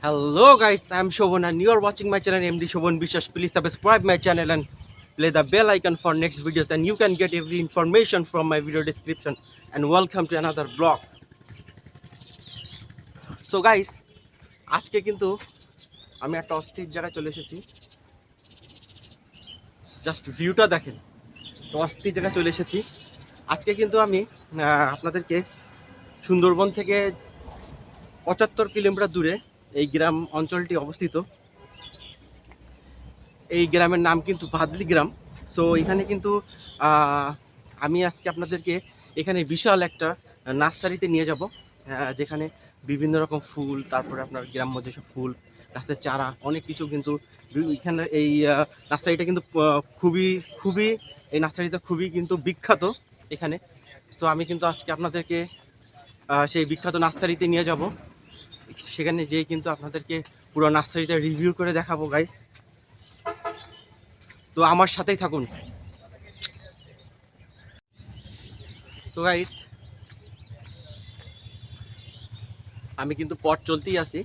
Hello guys, I'm Shobhan and you are watching my channel MD Shobhan Bishas. Please subscribe my channel and play the bell icon for next videos and you can get every information from my video description. And welcome to another vlog. So guys, আজকে কিন্তু আমি একটা অস্থির জায়গায় চলে এসেছি। Just ভিউটা দেখেন, তো অস্থির জায়গায় চলে এসেছি। আজকে কিন্তু আমি আপনাদেরকে সুন্দরবন থেকে ৭৫ কিলোমিটার দূরে এই গ্রাম অঞ্চলটি অবস্থিত। এই গ্রামের নাম কিন্তু ভাদলি গ্রাম। সো এখানে কিন্তু আমি আজকে আপনাদেরকে এখানে বিশাল একটা নার্সারিতে নিয়ে যাব, যেখানে বিভিন্ন রকম ফুল, তারপরে আপনার গ্রাম্য যেসব ফুল গাছের চারা অনেক কিছু কিন্তু এখানে এই নার্সারিটা কিন্তু খুবই খুবই এই নার্সারিটা খুবই কিন্তু বিখ্যাত এখানে। সো আমি কিন্তু আজকে আপনাদেরকে সেই বিখ্যাত নার্সারিতে নিয়ে যাব। সেখানে যেয়ে কিন্তু আপনাদেরকে পুরো নার্সারিটা রিভিউ করে দেখাবো গাইস। তো আমার সাথেই থাকুন। সো গাইস, আমি কিন্তু পথ চলতেই আছি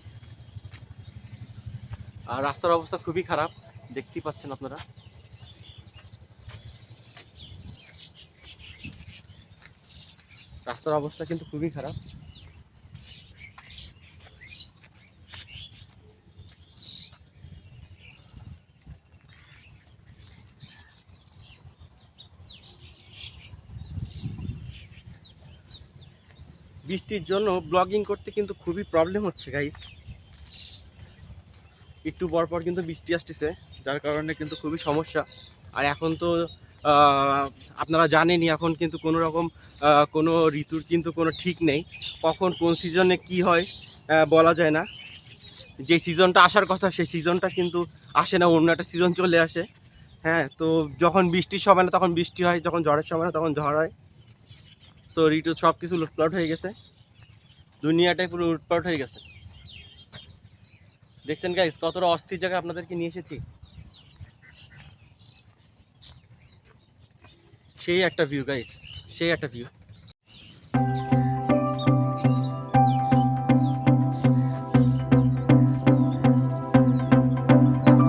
আর রাস্তার অবস্থা খুবই খারাপ, দেখতেই পাচ্ছেন আপনারা। রাস্তার অবস্থা কিন্তু খুবই খারাপ। বৃষ্টির জন্য ব্লগিং করতে কিন্তু খুবই প্রবলেম হচ্ছে গাইস। একটু পর পর কিন্তু বৃষ্টি আসতেছে, যার কারণে কিন্তু খুবই সমস্যা। আর এখন তো আপনারা জানেনই, এখন কিন্তু কোনো রকম কোনো ঋতুর কিন্তু কোনো ঠিক নেই, কখন কোন সিজনে কি হয় বলা যায় না। যে সিজনটা আসার কথা সেই সিজনটা কিন্তু আসে না, অন্য একটা সিজন চলে আসে। হ্যাঁ, তো যখন বৃষ্টির সময় না তখন বৃষ্টি হয়, যখন ঝড়ের সময় না তখন ঝড় হয়। সো ঋতু সব কিছু লুটপাট হয়ে গেছে, দুনিয়াটাই পুরো লুটপাট হয়ে গেছে। দেখছেন গাইস কতটা অস্থির জায়গায় আপনাদেরকে নিয়ে এসেছি। সেই একটা ভিউ গাইস, সেই একটা ভিউ।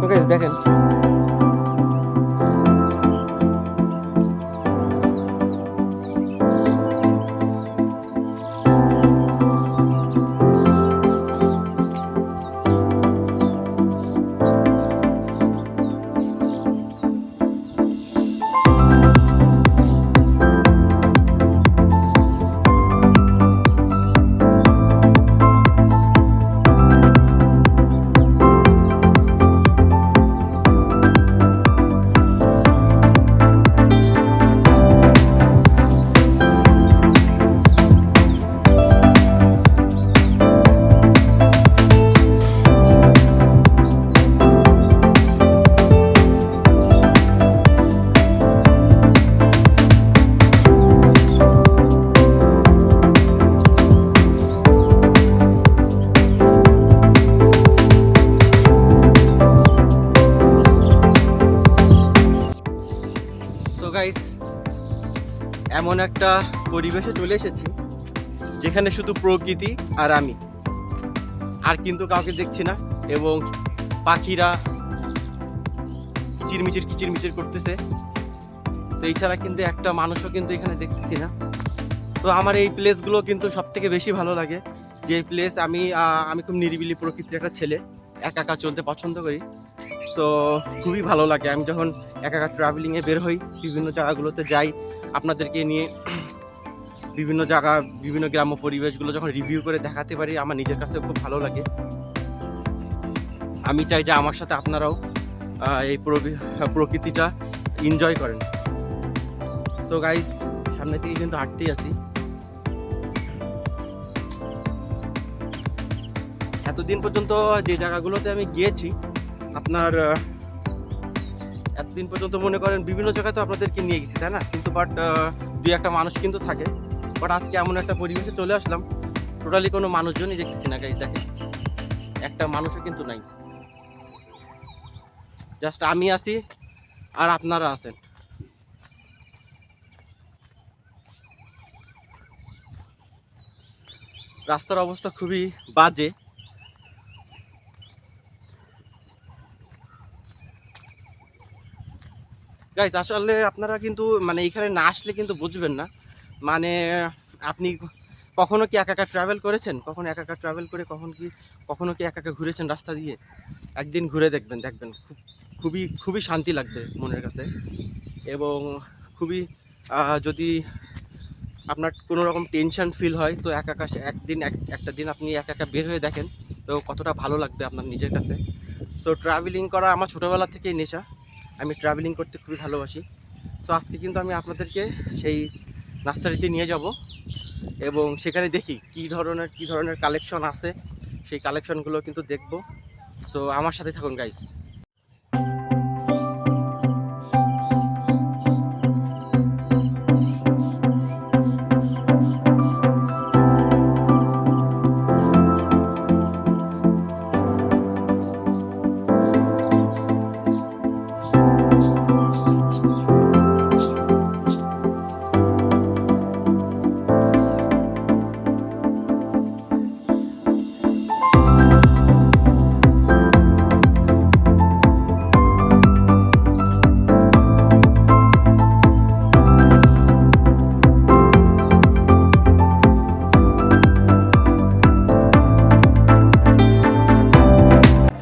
তো গাইস দেখেন, তো গাইস এমন একটা পরিবেশে চলে এসেছি যেখানে শুধু প্রকৃতি আর আমি, আর কিন্তু কাউকে দেখছি না। এবং পাখিরা কিচিরমিচির কিচিরমিচির করতেছে, তো এছাড়া কিন্তু একটা মানুষও কিন্তু এখানে দেখতেছি না। তো আমার এই প্লেসগুলো কিন্তু সব থেকে বেশি ভালো লাগে। যে প্লেস আমি আমি খুব নিরিবিলি প্রকৃতির একটা ছেলে, একা একা চলতে পছন্দ করি। তো খুবই ভালো লাগে আমি যখন একা একা ট্রাভেলিংয়ে বের হই, বিভিন্ন জায়গাগুলোতে যাই আপনাদেরকে নিয়ে। বিভিন্ন জায়গা, বিভিন্ন গ্রাম্য পরিবেশগুলো যখন রিভিউ করে দেখাতে পারি, আমার নিজের কাছে খুব ভালো লাগে। আমি চাই যে আমার সাথে আপনারাও এই প্রকৃতিটা এনজয় করেন। তো গাইস, সামনে থেকে কিন্তু হাঁটতেই আছি। এতদিন পর্যন্ত যে জায়গাগুলোতে আমি গিয়েছি, আপনার এতদিন পর্যন্ত মনে করেন বিভিন্ন জায়গায় তো আপনাদেরকে নিয়ে গেছি, তাই না? কিন্তু বাট দুই একটা মানুষ কিন্তু থাকে। বাট আজকে এমন একটা পরিবেশে চলে আসলাম, টোটালি কোনো মানুষজনই দেখতেছি না গাইস। দেখেন, একটা মানুষও কিন্তু নাই, জাস্ট আমি আছি আর আপনারা আছেন। রাস্তার অবস্থা খুবই বাজে। গাইস আসলে আপনারা কিন্তু মানে এখানে না আসলে কিন্তু বুঝবেন না। মানে আপনি কখনো কি একা একা ট্রাভেল করেছেন? কখনো একা একা ট্রাভেল করে কখনো কি একা একা ঘুরেছেন রাস্তা দিয়ে? একদিন ঘুরে দেখবেন, দেখবেন খুবই খুবই শান্তি লাগবে মনের কাছে। এবং খুবই যদি আপনার কোনো রকম টেনশন ফিল হয় তো একা একা একটা দিন আপনি একা একা বের হয়ে দেখেন, তো কতটা ভালো লাগবে আপনার নিজের কাছে। তো ট্রাভেলিং করা আমার ছোটোবেলা থেকেই নেশা। আমি ট্রাভেলিং করতে খুবই ভালোবাসি। তো আজকে কিন্তু আমি আপনাদেরকে সেই নার্সারিতে নিয়ে যাব এবং সেখানে দেখি কী ধরনের কালেকশন আছে, সেই কালেকশনগুলো কিন্তু দেখব। সো আমার সাথে থাকুন গাইস।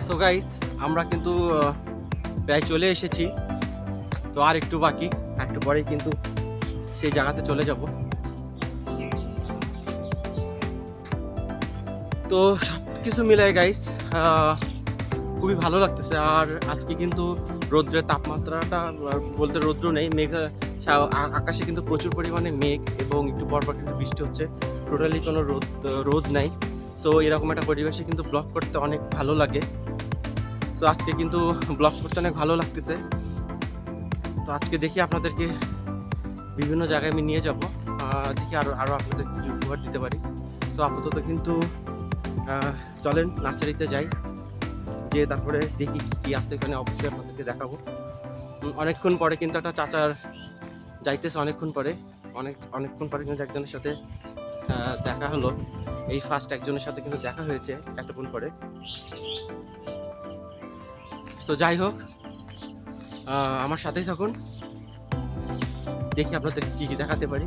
সো গাইস, আমরা কিন্তু প্রায় চলে এসেছি। তো আর একটু বাকি, একটু পরেই কিন্তু সেই জায়গাতে চলে যাব। তো সব কিছু মিলায় গাইস খুবই ভালো লাগতেছে। আর আজকে কিন্তু রৌদ্রের তাপমাত্রাটা বলতে রৌদ্র নেই, আকাশে কিন্তু প্রচুর পরিমাণে মেঘ এবং একটু পরপর কিন্তু বৃষ্টি হচ্ছে। টোটালি কোনো রোদ নাই। সো এরকম একটা পরিবেশে কিন্তু ব্লগ করতে অনেক ভালো লাগে। তো আজকে কিন্তু ব্লগ করতে অনেক ভালো লাগতেছে। তো আজকে দেখি আপনাদেরকে বিভিন্ন জায়গায় আমি নিয়ে যাব, দেখি আরও আরও আপনাদের কি উপহার দিতে পারি। তো আপাতত কিন্তু চলেন নার্সারিতে যাই, যে তারপরে দেখি কি আছে এখানে, অবশ্যই আপনাদেরকে দেখাবো। অনেকক্ষণ পরে কিন্তু একটা চাচার যাইতেছে, অনেকক্ষণ পরে কিন্তু একজনের সাথে দেখা হলো। এই ফার্স্ট একজনের সাথে কিন্তু দেখা হয়েছে এতক্ষণ পরে। তো যাই হোক, আমার সাথেই থাকুন, দেখি আপনাদের কি কি দেখাতে পারি।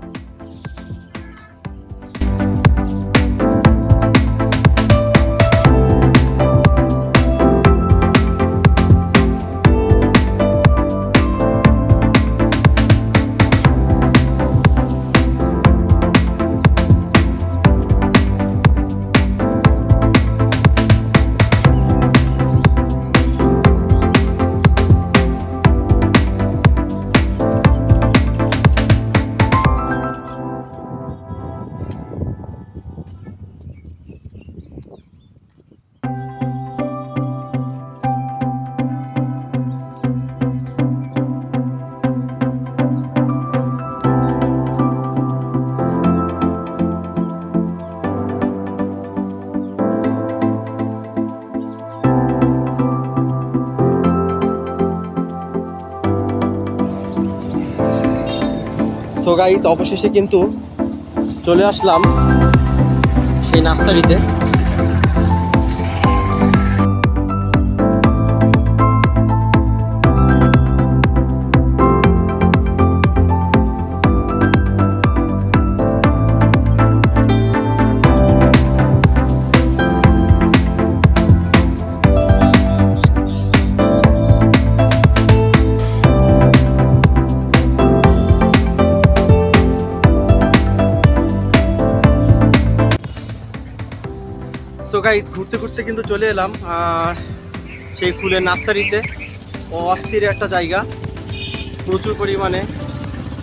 সো গাইস, অবশেষে কিন্তু চলে আসলাম সেই নার্সারিতে। সো গাইস, ঘুরতে ঘুরতে কিন্তু চলে এলাম সেই ফুলের নার্সারিতে। অস্থির একটা জায়গা, প্রচুর পরিমাণে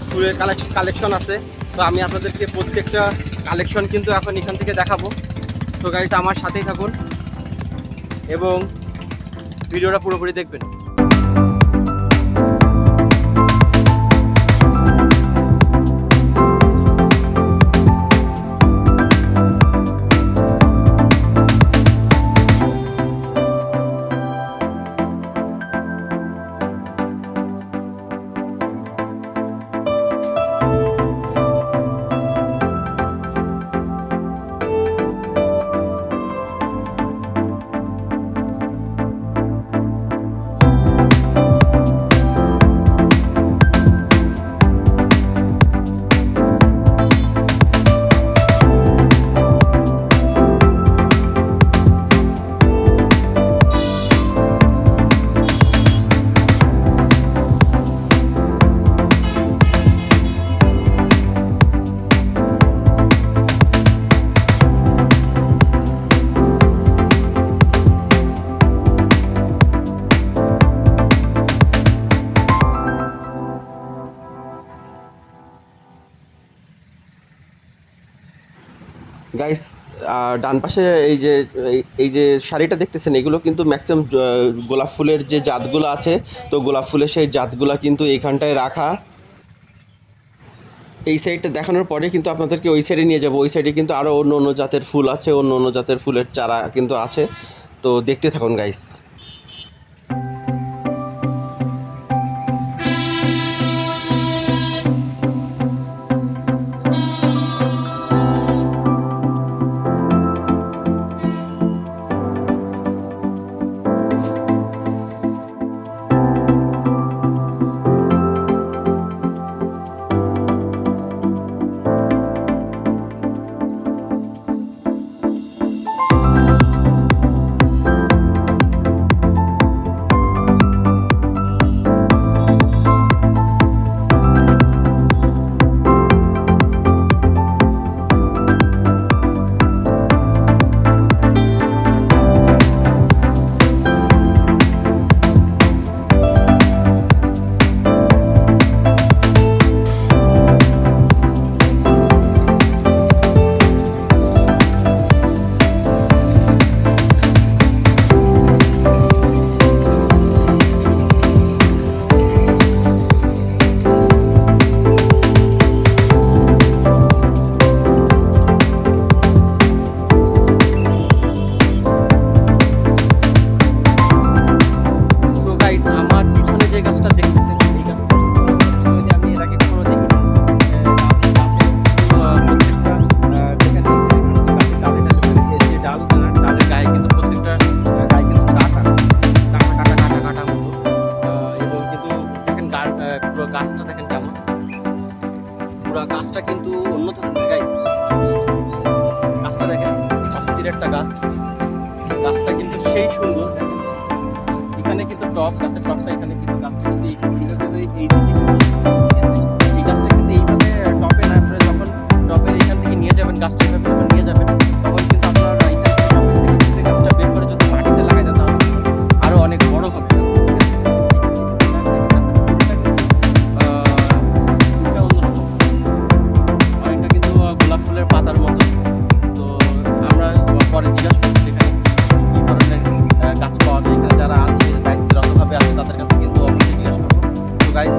ফুলের কালেকশন আছে। তো আমি আপনাদেরকে প্রত্যেকটা কালেকশন কিন্তু এখন এখান থেকে দেখাবো। তো গাইস, আমার সাথেই থাকুন এবং ভিডিওটা পুরোপুরি দেখবেন। গাইস, ডান পাশে এই যে শাড়িটা দেখতেছেন, এগুলো কিন্তু ম্যাক্সিমাম গোলাপ ফুলের যে জাতগুলো আছে, তো গোলাপ ফুলের সেই জাতগুলো কিন্তু এইখানটায় রাখা। এই সাইডটা দেখানোর পরে কিন্তু আপনাদেরকে ওই সাইডে নিয়ে যাবো। ওই সাইডে কিন্তু আরও অন্য অন্য জাতের ফুল আছে, অন্য অন্য জাতের ফুলের চারা কিন্তু আছে। তো দেখতে থাকুন গাইস। তো গাইস, আমার পিছনে যে গাছটা দেখতেছেন, এই গাছটা যদি আমি এর আগে কখনো দেখিনি। প্রত্যেকটা যেখানে গাছের যে ডাল, ডালের গায়ে কিন্তু প্রত্যেকটা গায়ে কিন্তু কাটা কাটা কাটা কাটা কাটা মতো। এবং কিন্তু দেখেন পুরো গাছটা দেখেন কেমন, পুরো গাছটা কিন্তু অন্য ধরনের গাইস। গাছটা দেখেন, অস্থির একটা গাছ। গাছটা কিন্তু সেই সুন্দর। এখানে কিন্তু টপ, গাছের টপটা এখানে কিন্তু গাছটা কিন্তু এইভাবে এই গাছটা কিন্তু এইভাবে টপে না করে, যখন টপের এখান থেকে নিয়ে যাবেন, গাছটা এইভাবে যখন নিয়ে যাবেন, তখন কিন্তু আপনারা এখান থেকে টপের থেকে কিন্তু গাছটা বের করে যদি মাটিতে লাগাই দেন, তাহলে কিন্তু আরো অনেক বড় হবে। ফুলটা অন্যরকম, অনেকটা কিন্তু গোলাপ ফুলের পাতার মতো। তো আমরা পরে জিজ্ঞাসা করছি এখানে কি ধরনের গাছ পাওয়া যায়, এখানে যারা আছে দায়িত্বরতভাবে আছে তাদের কাছে কিন্তু অবশ্যই জিজ্ঞাসা করবো। তো গাইস,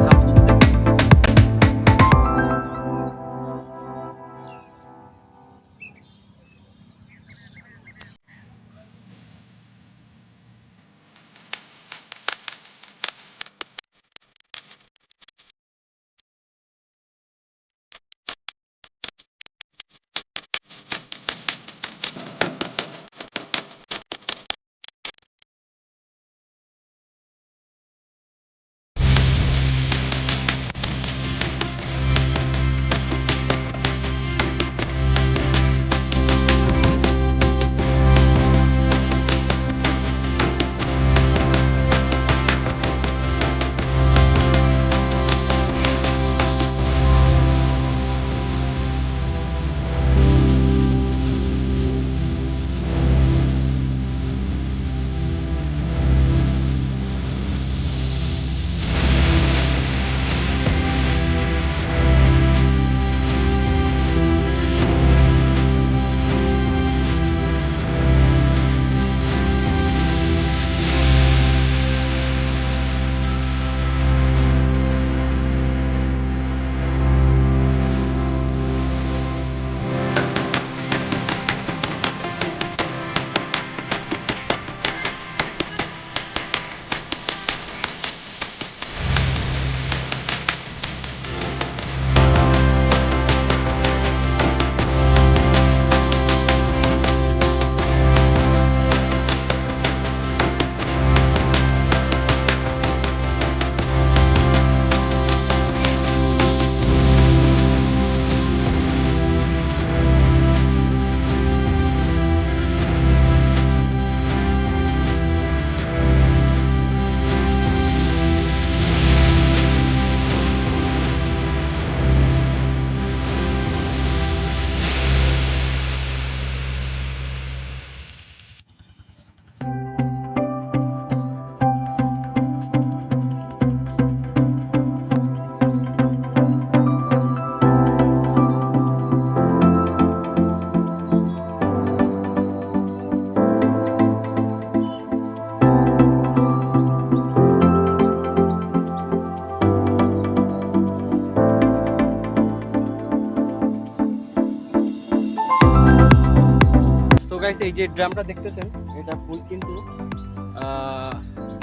গাইস এই যে ড্রামটা দেখতেছেন, এটা ফুল কিন্তু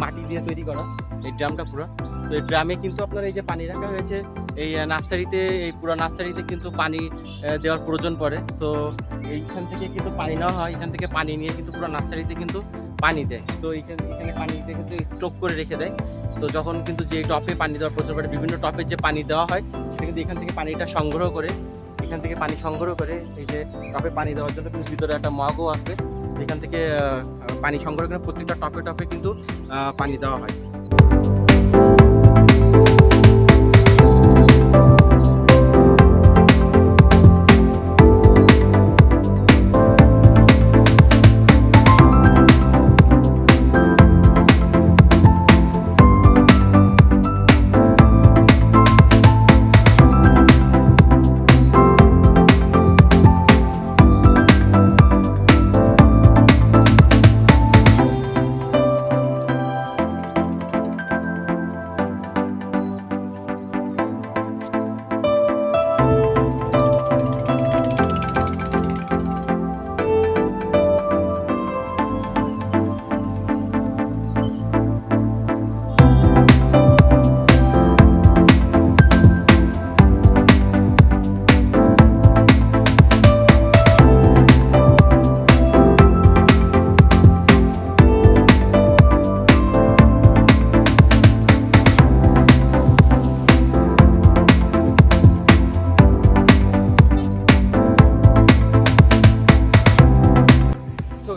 মাটি দিয়ে তৈরি করা এই ড্রামটা পুরো। তো এই ড্রামে কিন্তু আপনার এই যে পানি রাখা হয়েছে, এই নার্সারিতে, এই পুরো নার্সারিতে কিন্তু পানি দেওয়ার প্রয়োজন পড়ে। তো এইখান থেকে কিন্তু পানি নেওয়া হয়, এখান থেকে পানি নিয়ে কিন্তু পুরো নার্সারিতে কিন্তু পানি দেয়। তো এখানে পানিটা কিন্তু স্টক করে রেখে দেয়। তো যখন কিন্তু যে টপে পানি দেওয়ার প্রয়োজন পড়ে, বিভিন্ন টপে যে পানি দেওয়া হয় সেটা কিন্তু এখান থেকে পানিটা সংগ্রহ করে, এখান থেকে পানি সংগ্রহ করে এই যে টপে পানি দেওয়ার জন্য কিন্তু ভিতরে একটা মগও আছে, এখান থেকে পানি সংগ্রহ করে প্রত্যেকটা টপে টপে কিন্তু পানি দেওয়া হয়।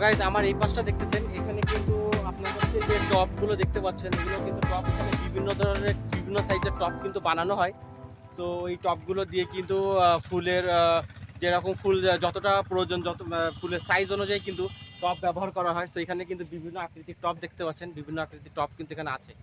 গাইজ আমার এই পাশটা দেখতেছেন, এখানে কিন্তু আপনার হচ্ছে যে টপগুলো দেখতে পাচ্ছেন, এগুলো কিন্তু টপ, এখানে বিভিন্ন ধরনের বিভিন্ন সাইজের টপ কিন্তু বানানো হয়। তো এই টপগুলো দিয়ে কিন্তু ফুলের যেরকম ফুল যতটা প্রয়োজন, যত ফুলের সাইজ অনুযায়ী কিন্তু টপ ব্যবহার করা হয়। তো এখানে কিন্তু বিভিন্ন আকৃতির টপ দেখতে পাচ্ছেন, বিভিন্ন আকৃতির টপ কিন্তু এখানে আছে।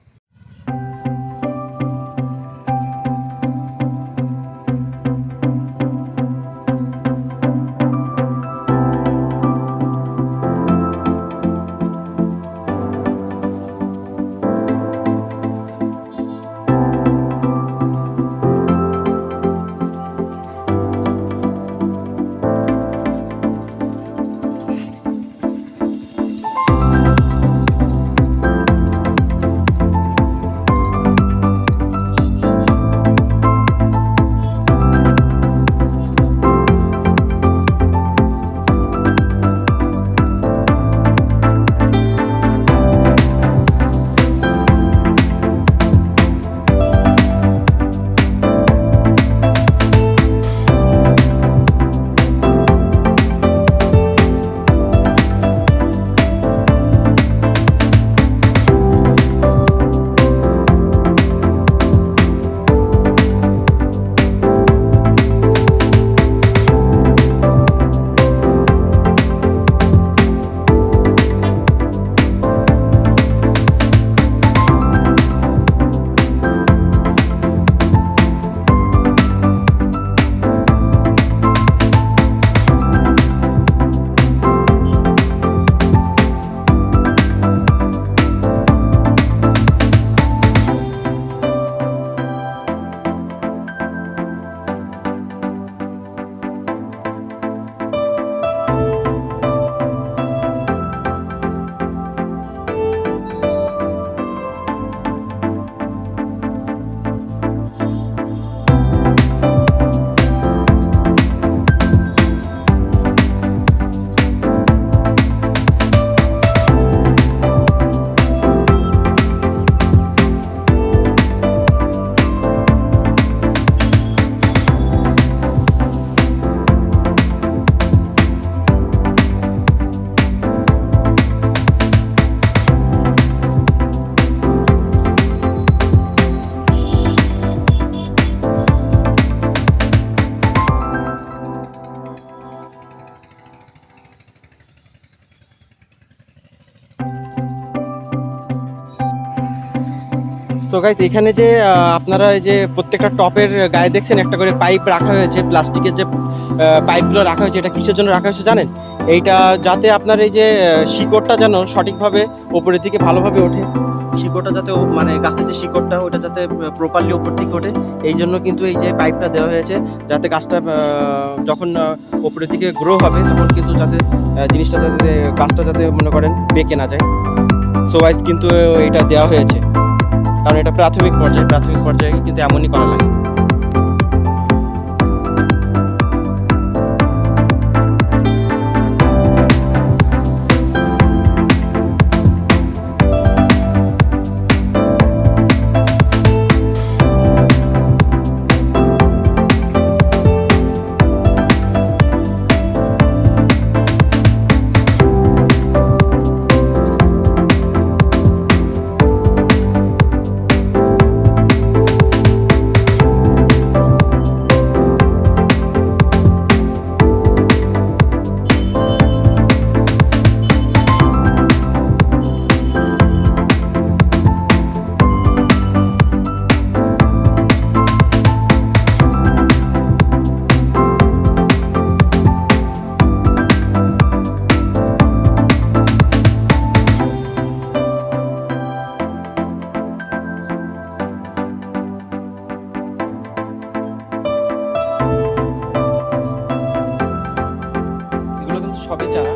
সো গাইস এখানে যে আপনারা এই যে প্রত্যেকটা টপের গায়ে দেখছেন একটা করে পাইপ রাখা হয়েছে, প্লাস্টিকের যে পাইপগুলো রাখা হয়েছে, এটা কিসের জন্য রাখা হয়েছে জানেন? এইটা যাতে আপনার এই যে শিকড়টা যেন সঠিকভাবে উপরের দিকে ভালোভাবে ওঠে, শিকড়টা যাতে মানে গাছের যে শিকড়টা ওটা যাতে প্রপারলি উপর দিকে ওঠে, এই জন্য কিন্তু এই যে পাইপটা দেওয়া হয়েছে, যাতে গাছটা যখন উপরের দিকে গ্রো হবে তখন কিন্তু যাতে জিনিসটা যাতে গাছটা যাতে মনে করেন বেঁকে না যায়। সো গাইস কিন্তু এটা দেওয়া হয়েছে, কারণ এটা প্রাথমিক পর্যায়ে কিন্তু এমনই করা লাগে। এগুলো কিন্তু সবই চারা।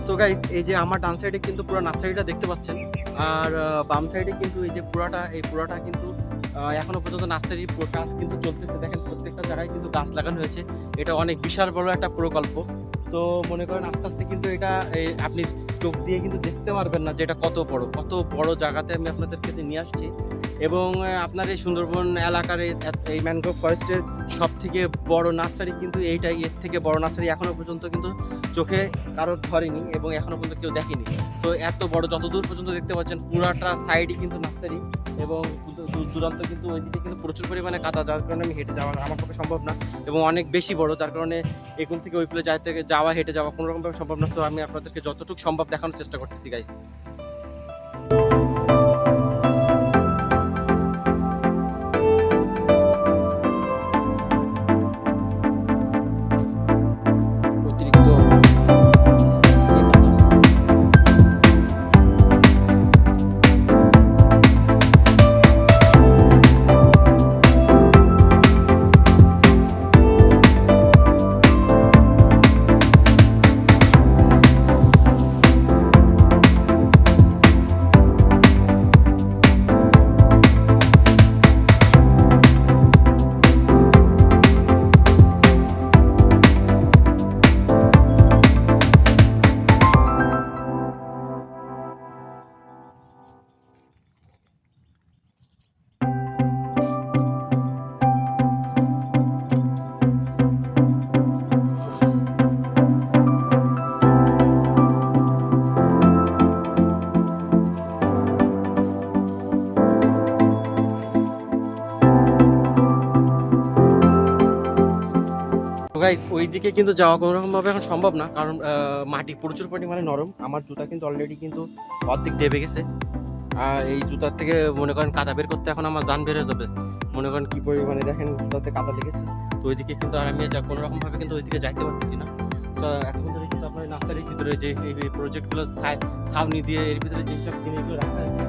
সো গাইস এই যে আমার ডান সাইডে কিন্তু পুরো নার্সারিটা দেখতে পাচ্ছেন, আর বাম সাইডে কিন্তু এই যে পুরাটা কিন্তু এখনো পর্যন্ত নার্সারির কাজ কিন্তু চলতেছে। দেখেন প্রত্যেকটা জায়গায় কিন্তু গাছ লাগানো হয়েছে। এটা অনেক বিশাল বড় একটা প্রকল্প। তো মনে করেন আস্তে আস্তে কিন্তু এটা আপনি চোখ দিয়ে কিন্তু দেখতে পারবেন না যে এটা কত বড় জায়গাতে আমি আপনাদেরকে নিয়ে আসছি। এবং আপনার এই সুন্দরবন এলাকার এই ম্যানগ্রোভ ফরেস্টের সব থেকে বড় নার্সারি কিন্তু এইটাই। এর থেকে বড় নার্সারি এখনো পর্যন্ত কিন্তু চোখে কারোর ধরেনি এবং এখনো পর্যন্ত কেউ দেখেনি। তো এত বড়, যতদূর পর্যন্ত দেখতে পাচ্ছেন পুরাটা সাইডই কিন্তু নার্সারি, এবং দূর দূরান্ত কিন্তু ওইদিকে কিন্তু প্রচুর পরিমাণে কাদা, যার কারণে আমি হেঁটে যাওয়া আমার পক্ষে সম্ভব না, এবং অনেক বেশি বড়, যার কারণে এগুলো থেকে ওই ফুলে হেঁটে যাওয়া কোনো রকমভাবে সম্ভব না। তো আমি আপনাদেরকে যতটুকু সম্ভব দেখানোর চেষ্টা করতেছি গাইস। গাইস ওইদিকে কিন্তু যাওয়া কোনো রকম ভাবে এখন সম্ভব না, কারণ মাটি প্রচুর পরিমাণে নরম। আমার জুতা কিন্তু অলরেডি কিন্তু অর্ধেক ডেবে গেছে। আর এই জুতার থেকে মনে করেন কাদা বের করতে এখন আমার জান বের হয়ে যাবে। মনে করেন কি পরিমাণে দেখেন জুতাতে কাদা লেগেছে। তো ওইদিকে কিন্তু আর আমি কোনো রকম ভাবে কিন্তু ওইদিকে যাইতে পারতেছি না। তো এতক্ষণ ধরে কিন্তু আপনার নার্সারির ভিতরে যে এই প্রজেক্টগুলো ছাউনি দিয়ে এর ভিতরে যেসব জিনিসগুলো রাখা হয়েছে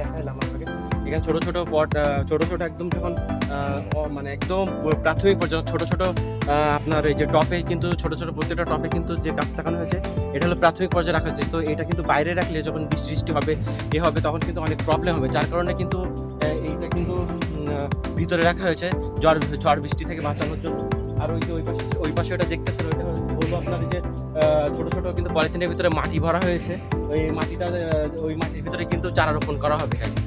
দেখাইলাম আপনাকে। এখানে ছোট ছোট পট, ছোট ছোট একদম যখন মানে একদম প্রাথমিক পর্যায়ে ছোট ছোট আপনার এই যে টপে কিন্তু ছোট ছোট প্রত্যেকটা টপে কিন্তু যে গাছ লাগানো হয়েছে এটা হলো প্রাথমিক পর্যায়ে রাখা হয়েছে। তো এটা কিন্তু বাইরে রাখলে যখন বৃষ্টি হবে হবে তখন কিন্তু অনেক প্রবলেম হবে, যার কারণে কিন্তু এইটা কিন্তু ভিতরে রাখা হয়েছে ঝড় বৃষ্টি থেকে বাঁচানোর জন্য। আর ওই যে ওই পাশে ওটা দেখতেছেন, ওইটা বলবো আপনার যে ছোট ছোট কিন্তু পলিথিনের ভিতরে মাটি ভরা হয়েছে। ওই মাটিটা ওই মাটির ভিতরে কিন্তু চারা রোপণ করা হবে গাইস।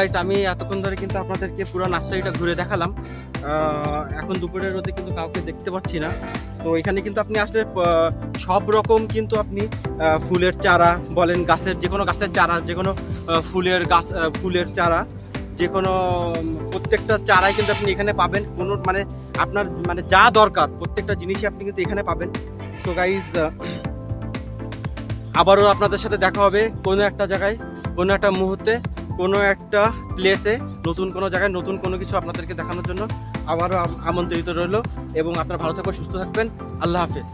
গাইস আমি এতক্ষণ ধরে কিন্তু আপনাদেরকে পুরো নার্সারিটা ঘুরে দেখালাম। এখন দুপুরের রোদে কিন্তু কাউকে দেখতে পাচ্ছি না। তো এখানে কিন্তু আপনি আসলে সব রকম কিন্তু আপনি ফুলের চারা বলেন, গাছের যে কোনো গাছের চারা, যে কোনো ফুলের গাছ, ফুলের চারা, যে কোনো প্রত্যেকটা চারাই কিন্তু আপনি এখানে পাবেন। কোনো মানে আপনার মানে যা দরকার প্রত্যেকটা জিনিসই আপনি কিন্তু এখানে পাবেন। তো গাইস আবারও আপনাদের সাথে দেখা হবে কোনো একটা জায়গায়, কোনো একটা মুহূর্তে, কোনো একটা প্লেসে, নতুন কোনো জায়গায় নতুন কোনো কিছু আপনাদেরকে দেখানোর জন্য আবারও আমন্ত্রিত রইল। এবং আপনারা ভালো থাকবেন, সুস্থ থাকবেন। আল্লাহ হাফেজ।